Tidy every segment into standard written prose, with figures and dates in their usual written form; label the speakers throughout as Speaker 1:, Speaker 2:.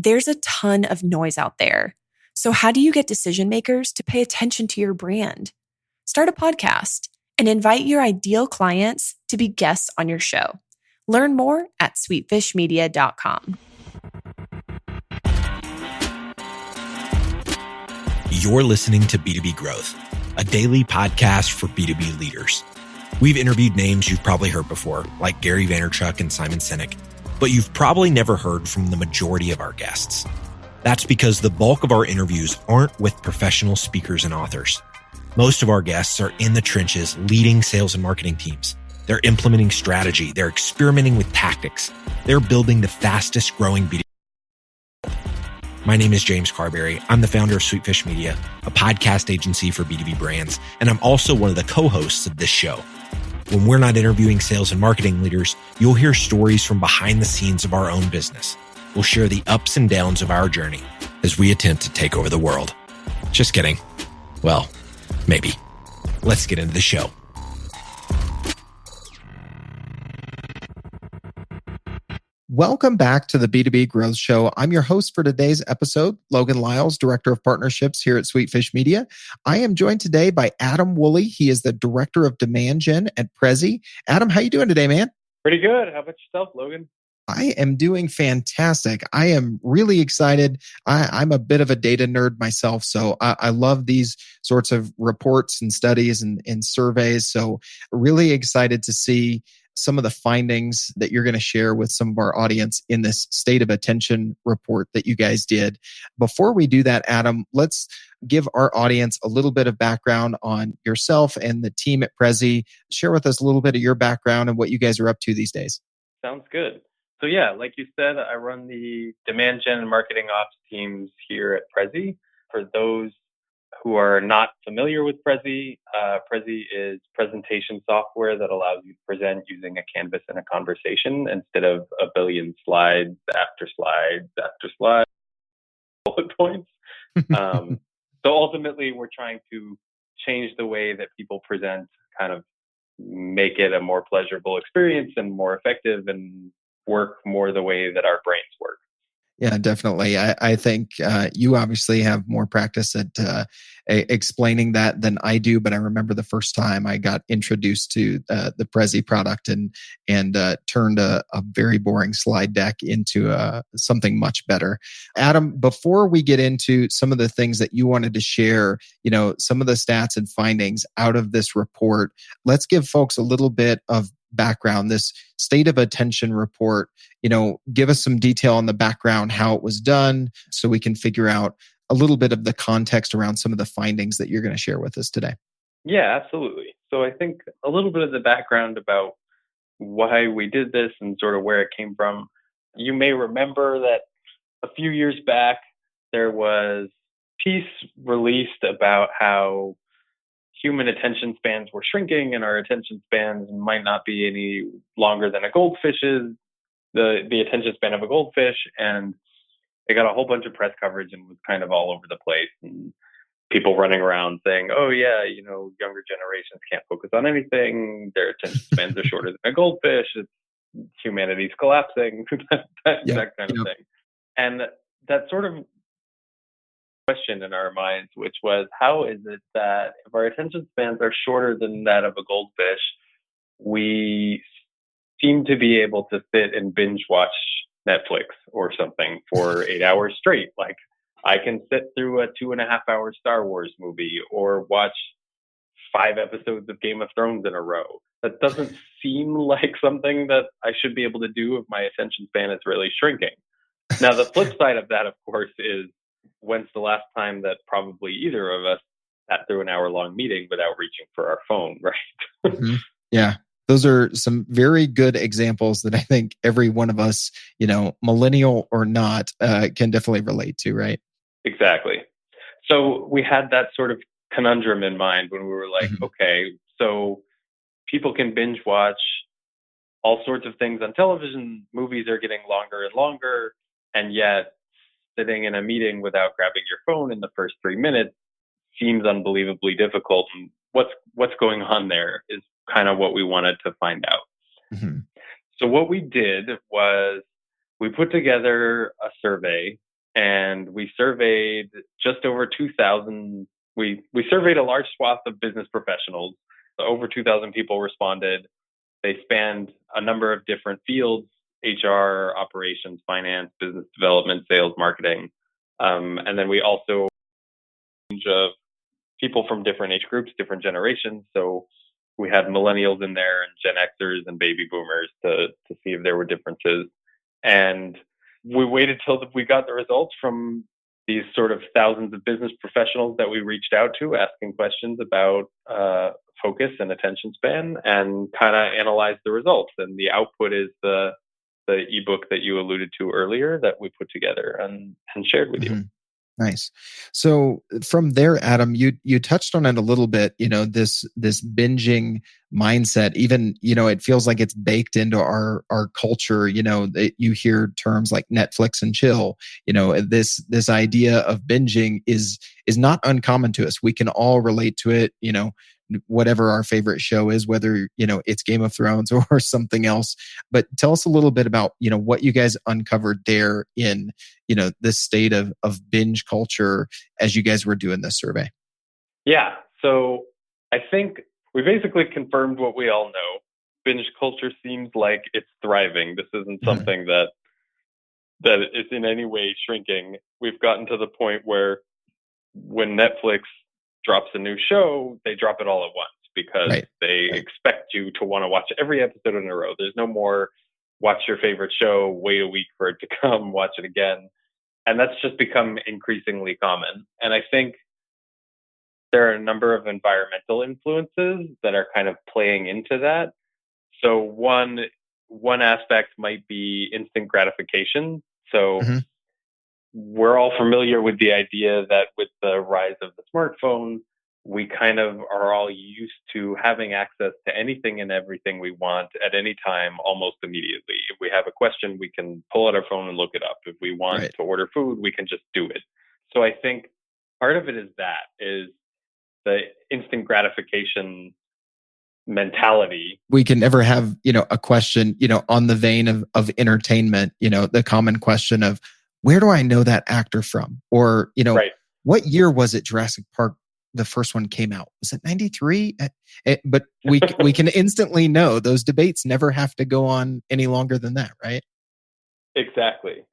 Speaker 1: There's a ton of noise out there. So how do you get decision makers to pay attention to your brand? Start a podcast and invite your ideal clients to be guests on your show. Learn more at sweetfishmedia.com.
Speaker 2: You're listening to B2B Growth, a daily podcast for B2B leaders. We've interviewed names you've probably heard before, like Gary Vaynerchuk and Simon Sinek, but you've probably never heard from the majority of our guests. That's because the bulk of our interviews aren't with professional speakers and authors. Most of our guests are in the trenches leading sales and marketing teams. They're implementing strategy. They're experimenting with tactics. They're building the fastest growing B2B. My name is James Carberry. I'm the founder of Sweetfish Media, a podcast agency for B2B brands, and I'm also one of the co-hosts of this show. When we're not interviewing sales and marketing leaders, you'll hear stories from behind the scenes of our own business. We'll share the ups and downs of our journey as we attempt to take over the world. Just kidding. Well, maybe. Let's get into the show.
Speaker 3: Welcome back to the B2B Growth Show. I'm your host for today's episode, Logan Lyles, Director of Partnerships here at Sweetfish Media. I am joined today by Adam Wooley. He is the Director of Demand Gen at Prezi. Adam, how you doing today, man?
Speaker 4: Pretty good. How about yourself, Logan?
Speaker 3: I am doing fantastic. I am really excited. I'm a bit of a data nerd myself, so I love these sorts of reports and studies and surveys. So really excited to see some of the findings that you're going to share with some of our audience in this state of attention report that you guys did. Before we do that, Adam, let's give our audience a little bit of background on yourself and the team at Prezi. Share with us a little bit of your background and what you guys are up to these days.
Speaker 4: Sounds good. So yeah, like you said, I run the demand gen and marketing ops teams here at Prezi. For those who are not familiar with Prezi, Prezi is presentation software that allows you to present using a canvas and a conversation instead of a billion slides after slides after slides, bullet points. So ultimately, we're trying to change the way that people present, kind of make it a more pleasurable experience and more effective and work more the way that our brains work.
Speaker 3: Yeah, definitely. I think you obviously have more practice at explaining that than I do, but I remember the first time I got introduced to the Prezi product and turned a very boring slide deck into something much better. Adam, before we get into some of the things that you wanted to share, some of the stats and findings out of this report, let's give folks a little bit of background. This state of attention report, give us some detail on the background, how it was done, so we can figure out a little bit of the context around some of the findings that you're going to share with us today.
Speaker 4: Yeah, absolutely. So I think a little bit of the background about why we did this and sort of where it came from. You may remember that a few years back, there was a piece released about how human attention spans were shrinking and our attention spans might not be any longer than a goldfish's, the attention span of a goldfish. And it got a whole bunch of press coverage and was kind of all over the place. And people running around saying, oh yeah, younger generations can't focus on anything. Their attention spans are shorter than a goldfish. Humanity's collapsing, that kind of thing. And that sort of question in our minds, which was, how is it that if our attention spans are shorter than that of a goldfish, we seem to be able to sit and binge watch Netflix or something for 8 hours straight? Like, I can sit through a 2.5-hour Star Wars movie or watch 5 episodes of Game of Thrones in a row. That doesn't seem like something that I should be able to do if my attention span is really shrinking. Now, the flip side of that, of course, is when's the last time that probably either of us sat through an hour-long meeting without reaching for our phone, right?
Speaker 3: Mm-hmm. Yeah. Those are some very good examples that I think every one of us, millennial or not, can definitely relate to, right?
Speaker 4: Exactly. So we had that sort of conundrum in mind when we were like, okay, so people can binge watch all sorts of things on television. Movies are getting longer and longer, and yet sitting in a meeting without grabbing your phone in the first 3 minutes seems unbelievably difficult. And what's going on there is kind of what we wanted to find out. Mm-hmm. So what we did was we put together a survey and we surveyed just over 2,000. We surveyed a large swath of business professionals. Over 2,000 people responded. They spanned a number of different fields: HR, operations, finance, business development, sales, marketing. And then we also range of people from different age groups, different generations. So we had millennials in there and Gen Xers and baby boomers to see if there were differences. And we waited till we got the results from these sort of thousands of business professionals that we reached out to, asking questions about focus and attention span, and kind of analyzed the results. And the output is the ebook that you alluded to earlier that we put together and shared with you.
Speaker 3: Nice. So from there, Adam, you touched on it a little bit, this binging mindset, even, it feels like it's baked into our culture. You hear terms like Netflix and chill. This idea of binging is not uncommon to us. We can all relate to it, whatever our favorite show is, whether, it's Game of Thrones or something else. But tell us a little bit about, what you guys uncovered there in, this state of binge culture as you guys were doing this survey.
Speaker 4: Yeah. So I think we basically confirmed what we all know. Binge culture seems like it's thriving. This isn't something that is in any way shrinking. We've gotten to the point where when Netflix drops a new show, they drop it all at once because they expect you to want to watch every episode in a row. There's no more watch your favorite show, wait a week for it to come, watch it again. And that's just become increasingly common. And I think there are a number of environmental influences that are kind of playing into that. So one aspect might be instant gratification. So we're all familiar with the idea that with the rise of the smartphone, we kind of are all used to having access to anything and everything we want at any time, almost immediately. If we have a question, we can pull out our phone and look it up. If we want to order food, we can just do it. So I think part of it is the instant gratification mentality.
Speaker 3: We can never have, a question, on the vein of entertainment, the common question of, where do I know that actor from? Or, what year was it Jurassic Park, the first one came out? Was it 93? But we can instantly know. Those debates never have to go on any longer than that, right?
Speaker 4: Exactly.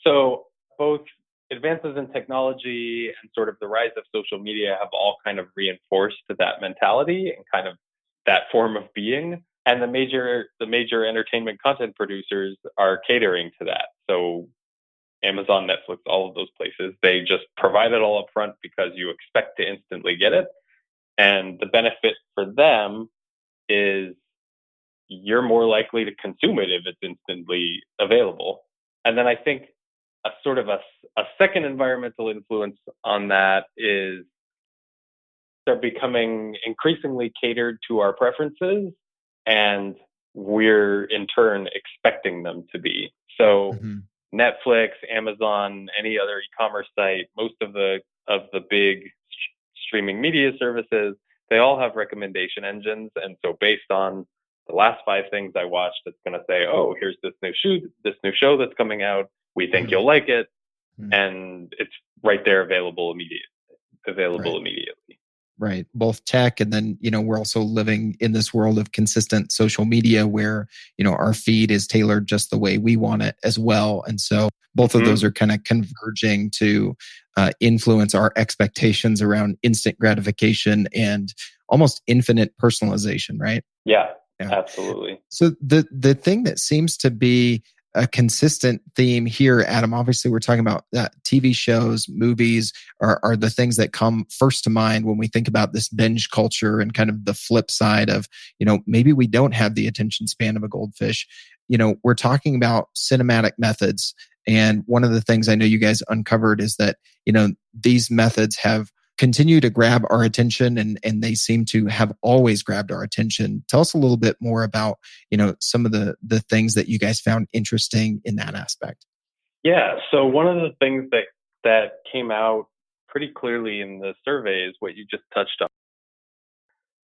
Speaker 4: So both advances in technology and sort of the rise of social media have all kind of reinforced that mentality and kind of that form of being. And the major entertainment content producers are catering to that. So Amazon, Netflix, all of those places, they just provide it all up front because you expect to instantly get it. And the benefit for them is you're more likely to consume it if it's instantly available. And then I think a sort of a second environmental influence on that is they're becoming increasingly catered to our preferences, and we're in turn expecting them to be. So Netflix, Amazon, any other e-commerce site, most of the big streaming media services, they all have recommendation engines. And so based on the last 5 things I watched, it's going to say, oh, here's this new show that's coming out. We think you'll like it. And it's right there available immediately.
Speaker 3: Right. Both tech and then, we're also living in this world of consistent social media where, our feed is tailored just the way we want it as well. And so both of those are kind of converging to influence our expectations around instant gratification and almost infinite personalization, right?
Speaker 4: Yeah. Absolutely.
Speaker 3: So the thing that seems to be a consistent theme here, Adam, obviously we're talking about TV shows, movies are the things that come first to mind when we think about this binge culture and kind of the flip side of, maybe we don't have the attention span of a goldfish. We're talking about cinematic methods. And one of the things I know you guys uncovered is that, these methods have continue to grab our attention and they seem to have always grabbed our attention. Tell us a little bit more about, some of the things that you guys found interesting in that aspect.
Speaker 4: Yeah. So one of the things that came out pretty clearly in the survey is what you just touched on.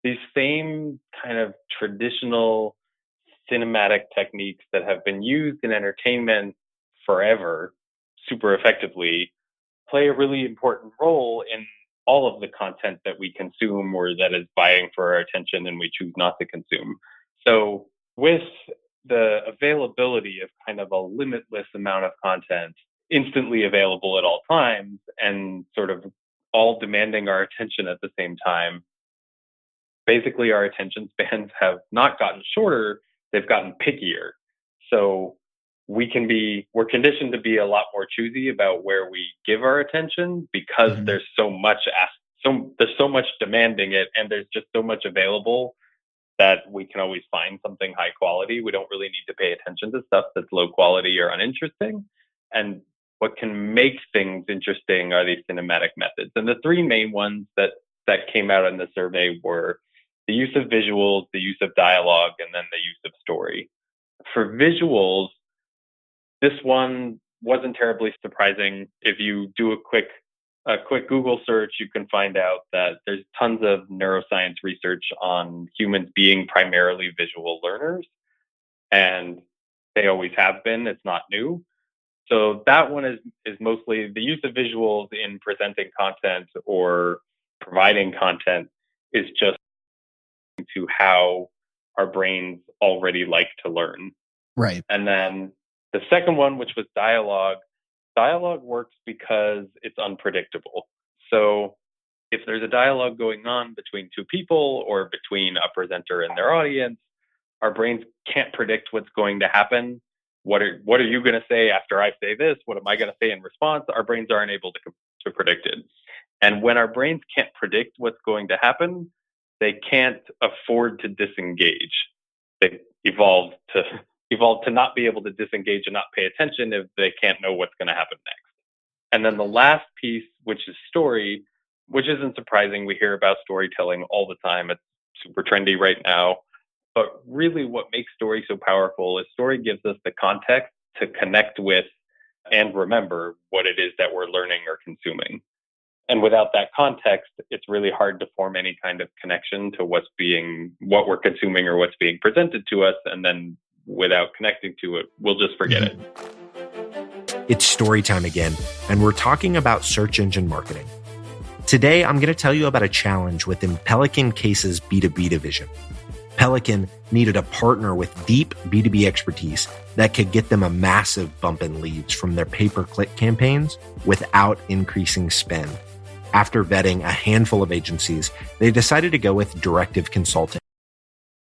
Speaker 4: These same kind of traditional cinematic techniques that have been used in entertainment forever super effectively play a really important role in all of the content that we consume or that is vying for our attention and we choose not to consume. So with the availability of kind of a limitless amount of content instantly available at all times and sort of all demanding our attention at the same time, basically our attention spans have not gotten shorter, they've gotten pickier. So we're conditioned to be a lot more choosy about where we give our attention because there's so much demanding it, and there's just so much available that we can always find something high quality. We don't really need to pay attention to stuff that's low quality or uninteresting. And what can make things interesting are these cinematic methods. And the three main ones that came out in the survey were the use of visuals, the use of dialogue, and then the use of story. For visuals, this one wasn't terribly surprising. If you do a quick Google search, you can find out that there's tons of neuroscience research on humans being primarily visual learners, and they always have been. It's not new. So that one is mostly the use of visuals in presenting content or providing content is just to how our brains already like to learn.
Speaker 3: Right.
Speaker 4: And then the second one, which was dialogue works because it's unpredictable. So if there's a dialogue going on between two people or between a presenter and their audience, our brains can't predict what's going to happen. What are you going to say after I say this? What am I going to say in response? Our brains aren't able to predict it. And when our brains can't predict what's going to happen, they can't afford to disengage. They evolved to not be able to disengage and not pay attention if they can't know what's going to happen next. And then the last piece, which is story, which isn't surprising. We hear about storytelling all the time. It's super trendy right now. But really what makes story so powerful is story gives us the context to connect with and remember what it is that we're learning or consuming. And without that context, it's really hard to form any kind of connection to what we're consuming or what's being presented to us. And then without connecting to it, we'll just forget it.
Speaker 2: It's story time again, and we're talking about search engine marketing. Today, I'm going to tell you about a challenge within Pelican Case's B2B division. Pelican needed a partner with deep B2B expertise that could get them a massive bump in leads from their pay-per-click campaigns without increasing spend. After vetting a handful of agencies, they decided to go with Directive Consulting,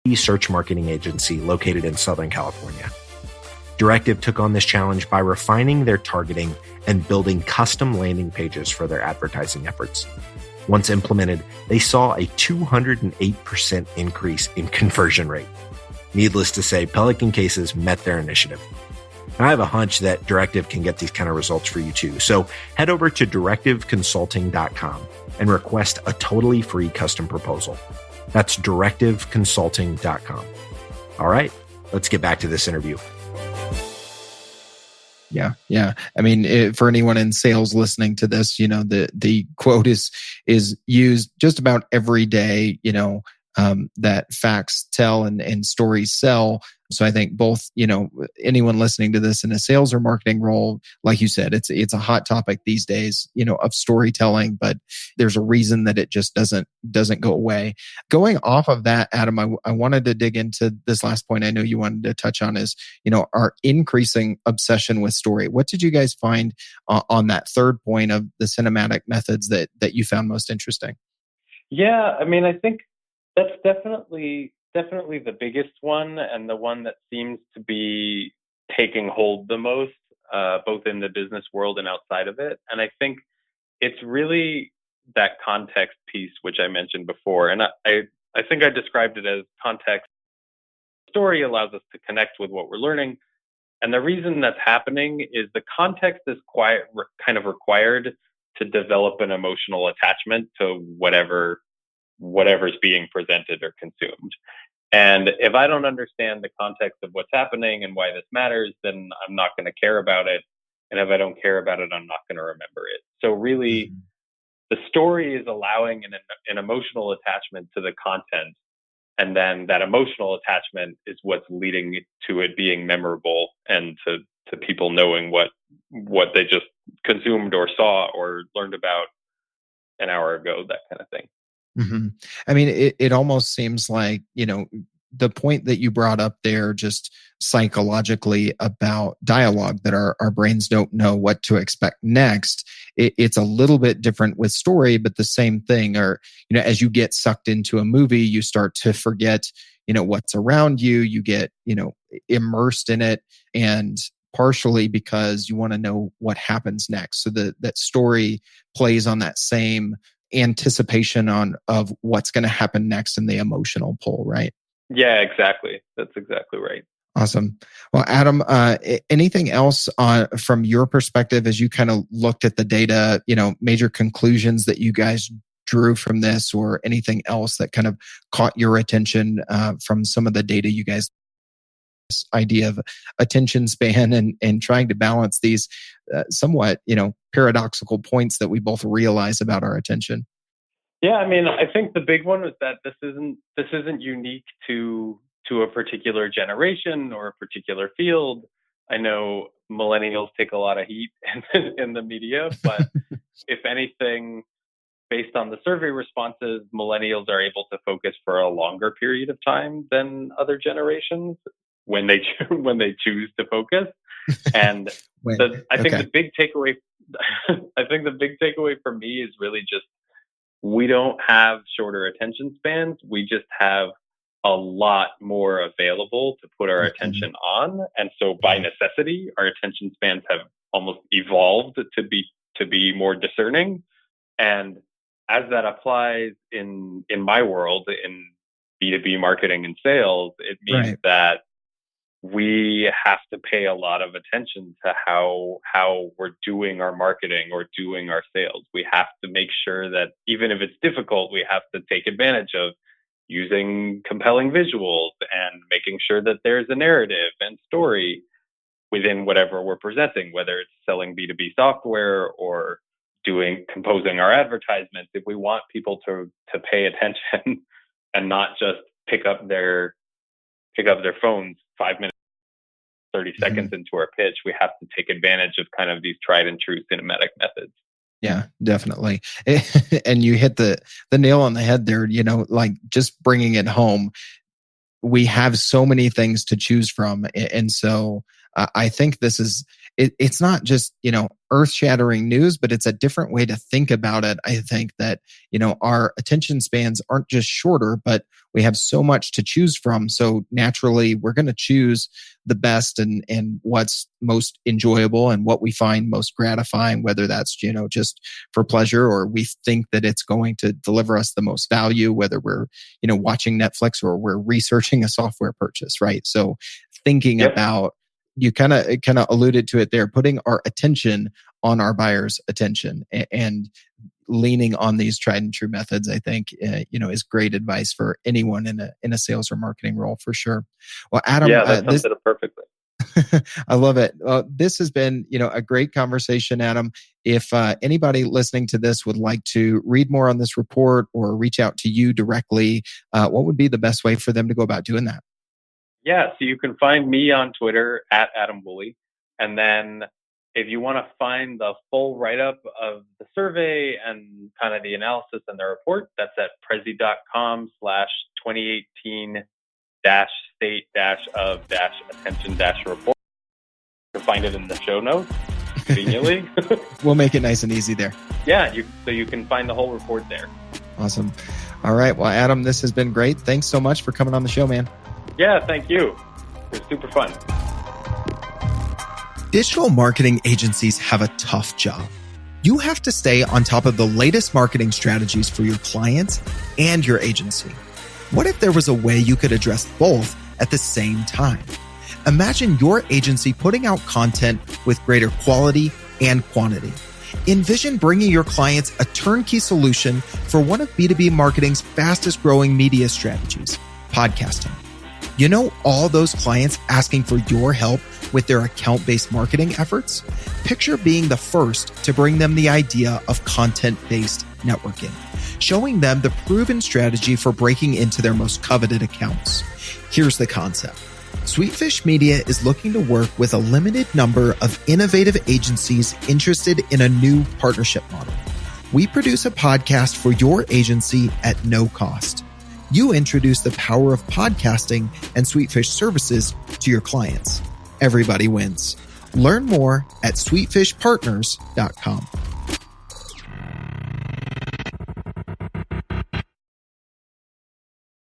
Speaker 2: a search marketing agency located in Southern California. Directive took on this challenge by refining their targeting and building custom landing pages for their advertising efforts. Once implemented, they saw a 208% increase in conversion rate. Needless to say, Pelican Cases met their initiative. I have a hunch that Directive can get these kind of results for you too. So head over to directiveconsulting.com and request a totally free custom proposal. That's directiveconsulting.com. All right, let's get back to this interview.
Speaker 3: Yeah. I mean, for anyone in sales listening to this, the quote is used just about every day, that facts tell and stories sell. So I think both, anyone listening to this in a sales or marketing role, like you said, it's a hot topic these days, of storytelling, but there's a reason that it just doesn't go away. Going off of that, Adam, I wanted to dig into this last point I know you wanted to touch on is, our increasing obsession with story. What did you guys find on that third point of the cinematic methods that you found most interesting?
Speaker 4: Yeah, I mean, I think that's definitely the biggest one and the one that seems to be taking hold the most, both in the business world and outside of it. And I think it's really that context piece, which I mentioned before. And I think I described it as context. Story allows us to connect with what we're learning. And the reason that's happening is the context is kind of required to develop an emotional attachment to whatever's being presented or consumed. And if I don't understand the context of what's happening and why this matters, then I'm not going to care about it. And if I don't care about it, I'm not going to remember it. So really, the story is allowing an emotional attachment to the content. And then that emotional attachment is what's leading to it being memorable and to people knowing what what they just consumed or saw or learned about an hour ago, that kind of thing.
Speaker 3: Mm-hmm. I mean, it almost seems like, the point that you brought up there, just psychologically about dialogue, that our brains don't know what to expect next. It's a little bit different with story, but the same thing. Or, as you get sucked into a movie, you start to forget, what's around you. You get, immersed in it, and partially because you want to know what happens next. So that story plays on that same anticipation of what's going to happen next and the emotional pull, right?
Speaker 4: Yeah, exactly. That's exactly right.
Speaker 3: Awesome. Well, Adam, anything else from your perspective as you kind of looked at the data, major conclusions that you guys drew from this, or anything else that kind of caught your attention from some of the data you guys, this idea of attention span and trying to balance these somewhat, paradoxical points that we both realize about our attention?
Speaker 4: Yeah, I mean, I think the big one is that this isn't unique to a particular generation or a particular field. I know millennials take a lot of heat in the media, but if anything, based on the survey responses, millennials are able to focus for a longer period of time than other generations when they choose to focus. And I think the big takeaway for me is really just, we don't have shorter attention spans. We just have a lot more available to put our attention on. And so by necessity, our attention spans have almost evolved to be more discerning. And as that applies in my world, in B2B marketing and sales, it means that we have to pay a lot of attention to how we're doing our marketing or doing our sales. We have to make sure that even if it's difficult, we have to take advantage of using compelling visuals and making sure that there's a narrative and story within whatever we're presenting, whether it's selling B2B software or composing our advertisements. If we want people to pay attention and not just pick up their phones 5 minutes, 30 seconds into our pitch, we have to take advantage of kind of these tried and true cinematic methods.
Speaker 3: Yeah, definitely. And you hit the nail on the head there, like just bringing it home. We have so many things to choose from. And so I think this is, it's not just, earth-shattering news, but it's a different way to think about it. I think that, our attention spans aren't just shorter, but we have so much to choose from. So naturally, we're going to choose the best and what's most enjoyable and what we find most gratifying, whether that's, just for pleasure, or we think that it's going to deliver us the most value, whether we're, watching Netflix or we're researching a software purchase, right? So thinking about, you kind of alluded to it there, putting our attention on our buyer's attention and leaning on these tried and true methods, I think, is great advice for anyone in a sales or marketing role, for sure. Well, Adam,
Speaker 4: that sums it up perfectly.
Speaker 3: I love it. This has been, a great conversation, Adam. If anybody listening to this would like to read more on this report or reach out to you directly, what would be the best way for them to go about doing that?
Speaker 4: Yeah, so you can find me on Twitter at Adam Wooley. And then if you want to find the full write-up of the survey and kind of the analysis and the report, that's at prezi.com/2018-state-of-attention-report. You can find it in the show notes, conveniently.
Speaker 3: We'll make it nice and easy there.
Speaker 4: Yeah, so you can find the whole report there.
Speaker 3: Awesome. All right. Well, Adam, this has been great. Thanks so much for coming on the show, man.
Speaker 4: Yeah, thank you. It was super fun.
Speaker 2: Digital marketing agencies have a tough job. You have to stay on top of the latest marketing strategies for your clients and your agency. What if there was a way you could address both at the same time? Imagine your agency putting out content with greater quality and quantity. Envision bringing your clients a turnkey solution for one of B2B marketing's fastest growing media strategies, podcasting. All those clients asking for your help with their account-based marketing efforts? Picture being the first to bring them the idea of content-based networking, showing them the proven strategy for breaking into their most coveted accounts. Here's the concept.
Speaker 3: Sweetfish Media is looking to work with a limited number of innovative agencies interested in a new partnership model. We produce a podcast for your agency at no cost. You introduce the power of podcasting and Sweetfish services to your clients. Everybody wins. Learn more at sweetfishpartners.com.